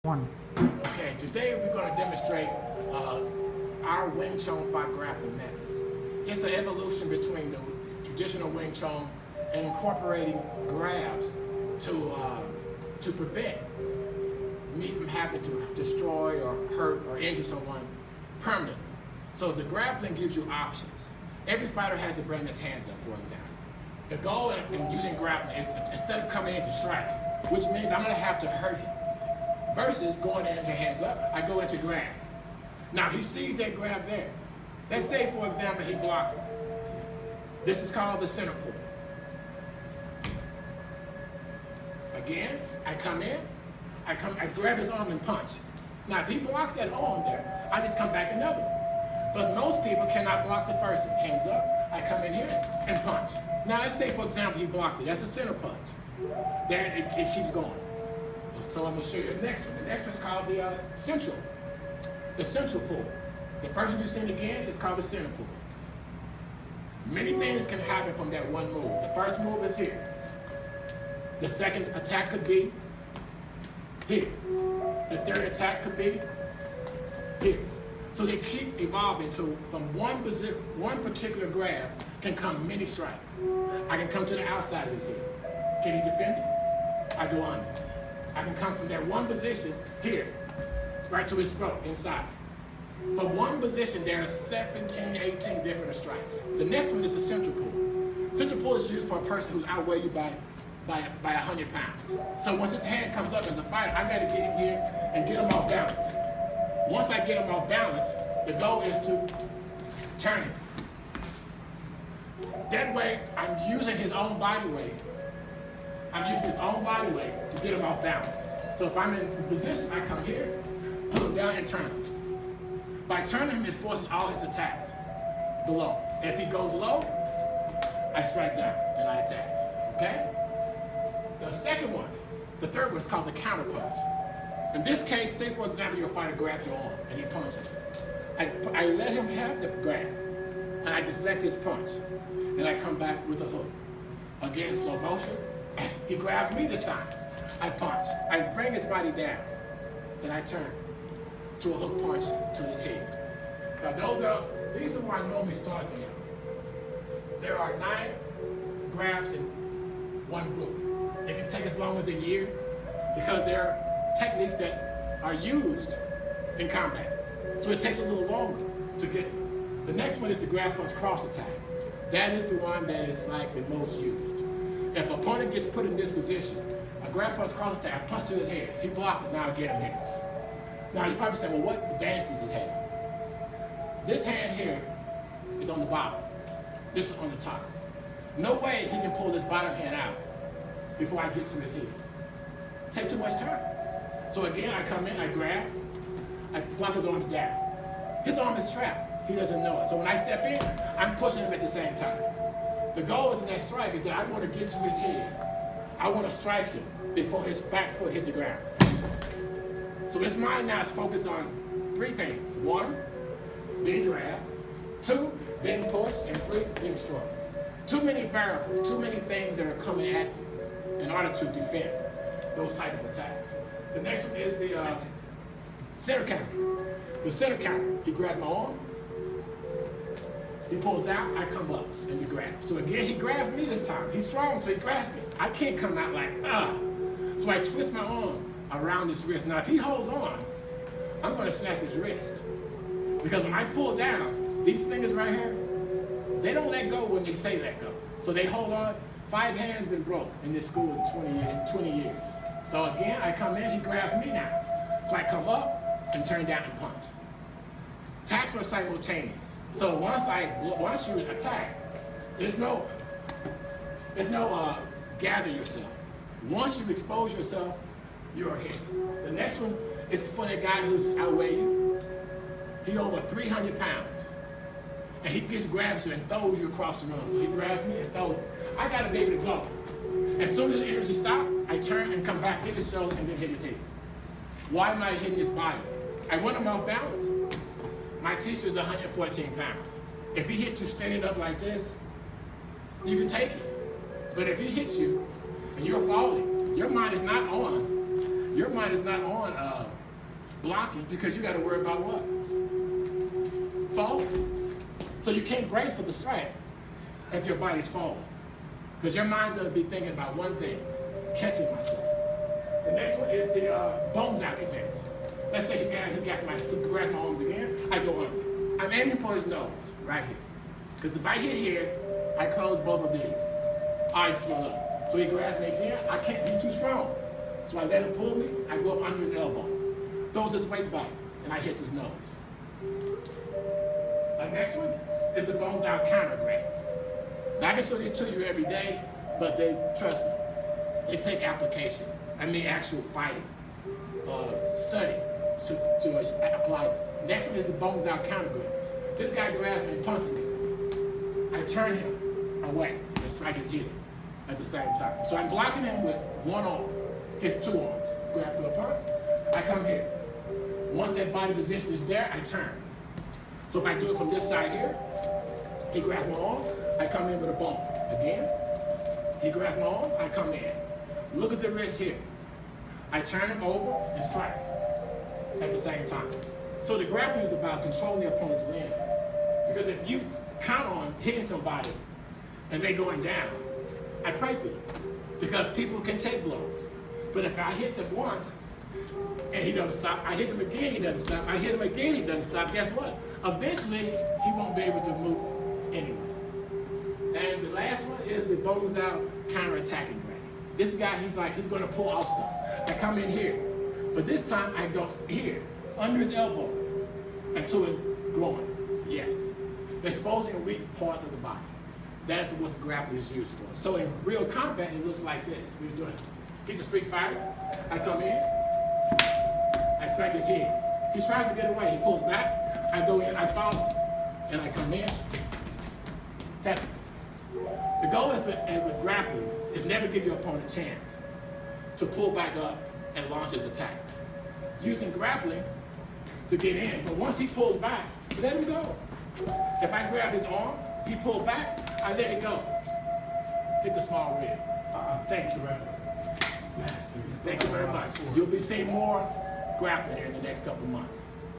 One. Okay, today we're going to demonstrate our Wing Chun fight grappling methods. It's an evolution between the traditional Wing Chun and incorporating grabs to prevent me from having to destroy or hurt or injure someone permanently. So the grappling gives you options. Every fighter has to bring his hands up, for example. The goal in using grappling is instead of coming in to strike, which means I'm going to have to hurt him, versus going in, hands up, I go into grab. Now he sees that grab there. Let's say, for example, he blocks it. This is called the center pull. Again, I come in, I grab his arm and punch. Now if he blocks that arm there, I just come back another one. But most people cannot block the first one. Hands up, I come in here and punch. Now let's say, for example, he blocked it. That's a center punch. There it keeps going. So I'm going to show you the next one. The next one's called the central pull. The first one you've seen again is called the center pull. Many things can happen from that one move. The first move is here. The second attack could be here. The third attack could be here. So they keep evolving to, from one particular grab can come many strikes. I can come to the outside of his head. Can he defend it? I go under. I can come from that one position here, right to his throat, inside. From one position, there are 17, 18 different strikes. The next one is the central pull. Central pull is used for a person who's outweighed you by 100 pounds. So once his hand comes up as a fighter, I got to get him here and get him off balance. Once I get him off balance, the goal is to turn him. That way, I'm using his own body weight. I'm using his own body weight to get him off balance. So if I'm in position, I come here, pull him down and turn him. By turning him, it forces all his attacks below. If he goes low, I strike down and I attack, okay? The second one, the third one is called the counter punch. In this case, say for example, your fighter grabs your arm and he punches. I let him have the grab and I deflect his punch. And I come back with a hook. Again, slow motion. He grabs me this time. I punch. I bring his body down. Then I turn to a hook punch to his head. Now these are where I normally start them. There are 9 grabs in one group. It can take as long as a year because there are techniques that are used in combat. So it takes a little longer to get them. The next one is the grab punch cross attack. That is the one that is like the most used. If an opponent gets put in this position, a grab punch cross attack, I punch to his head. He blocked it, now I get him here. Now you probably say, well, what advantage does it have? This hand here is on the bottom. This one on the top. No way he can pull this bottom hand out before I get to his head. Take too much time. So again, I come in, I grab, I block his arms down. His arm is trapped. He doesn't know it. So when I step in, I'm pushing him at the same time. The goal is in that strike is that I want to get to his head. I want to strike him before his back foot hit the ground. So his mind now is focused on 3 things. 1, being grabbed. 2, being pushed. And 3, being struck. Too many variables, too many things that are coming at you in order to defend those type of attacks. The next one is the center counter. The center counter, he grabs my arm. He pulls down, I come up, and we grab. So again, he grabs me this time. He's strong, so he grabs me. I can't come out like, So I twist my arm around his wrist. Now, if he holds on, I'm going to snap his wrist. Because when I pull down, these fingers right here, they don't let go when they say let go. So they hold on. 5 hands been broke in this school in 20 years. So again, I come in, he grabs me now. So I come up and turn down and punch. Attacks are simultaneous. So once you attack, there's no gather yourself. Once you expose yourself, you're hit. The next one is for the guy who's outweigh you. He over 300 pounds. And he just grabs you and throws you across the room. So he grabs me and throws me. I gotta be able to go. As soon as the energy stops, I turn and come back, hit his shoulder, and then hit his head. Why am I hitting his body? I want him off balance. My teacher is 114 pounds. If he hits you standing up like this, you can take it. But if he hits you and you're falling, your mind is not on blocking because you got to worry about what? Falling. So you can't brace for the strike if your body's falling. Because your mind's going to be thinking about one thing, catching myself. The next one is the bones out defense. Let's say he grabs my arms again, I go under. I'm aiming for his nose, right here. Because if I hit here, I close both of these. Eyes swell up. So he grabs me again, I can't, he's too strong. So I let him pull me, I go up under his elbow. Throws his weight back, and I hit his nose. The next one is the bones out counter grab. Now I can show these to you every day, but trust me, they take application. Actual fighting, study to apply it. Next one is the bones out counter grab. This guy grabs me and punches me. I turn him away and strike his head at the same time. So I'm blocking him with one arm, his two arms. Grab the punch, I come here. Once that body position is there, I turn. So if I do it from this side here, he grabs my arm, I come in with a bump. Again, he grabs my arm, I come in. Look at the wrist here. I turn him over and strike at the same time. So the grappling is about controlling the opponent's limb. Because if you count on hitting somebody and they going down, I pray for you. Because people can take blows. But if I hit them once and he doesn't stop, I hit him again, he doesn't stop, I hit him again, he doesn't stop, guess what? Eventually, he won't be able to move anyway. And the last one is the bones out counter-attacking grab. This guy, he's going to pull off something. I come in here, but this time I go here, under his elbow, and to his groin. Yes. Exposing a weak part of the body. That's what the grappling is used for. So in real combat, it looks like this. We're doing it. He's a street fighter. I come in, I strike his head. He tries to get away. He pulls back. I go in, I follow, and I come in. Tap. The goal is with grappling is never give your opponent a chance to pull back up and launch his attack. Using grappling to get in, but once he pulls back, let him go. If I grab his arm, he pulled back, I let it go. Hit the small rib. Thank you. Thank you very much. You'll be seeing more grappling here in the next couple months.